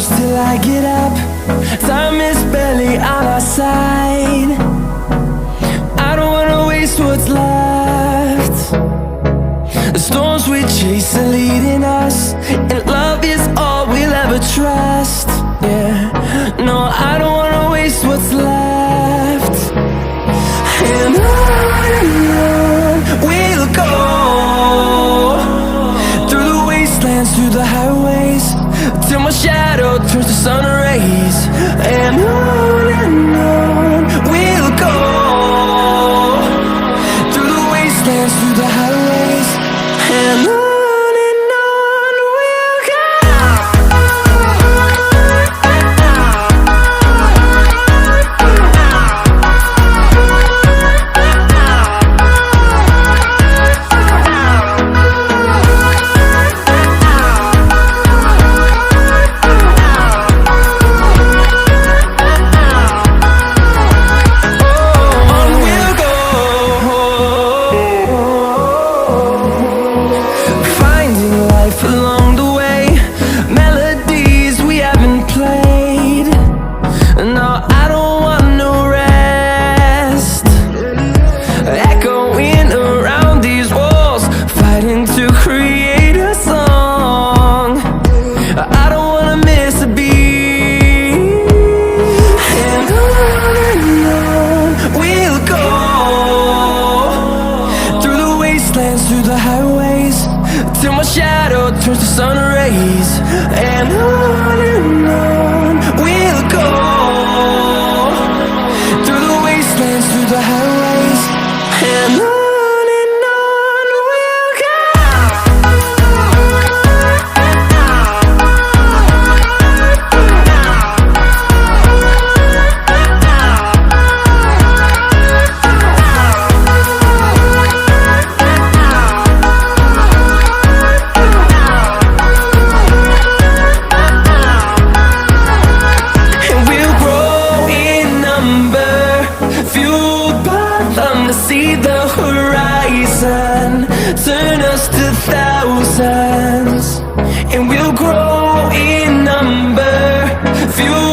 close till I get up. Time is barely on our side. I don't wanna waste what's left. The storms we chase are leading us, and love is all we'll ever trust. Yeah, no, I don't wanna waste what's left. And on we'll go, through the wastelands, through the highways, till my shadow turns to sun rays. And on we'll go, through the wastelands, through the highways, and on we'll go. Along the way, melodies we haven't played. No, I don't want no rest. Echoing around these walls, fighting to create a song. I don't wanna miss a beat. And on we'll go, through the wastelands, through the highways, till my shadow turns to sun rays. And on we'll go, through the wastelands, through the highways, and on we'll go. To see the horizon turn us to thousands, and we'll grow in number, fueled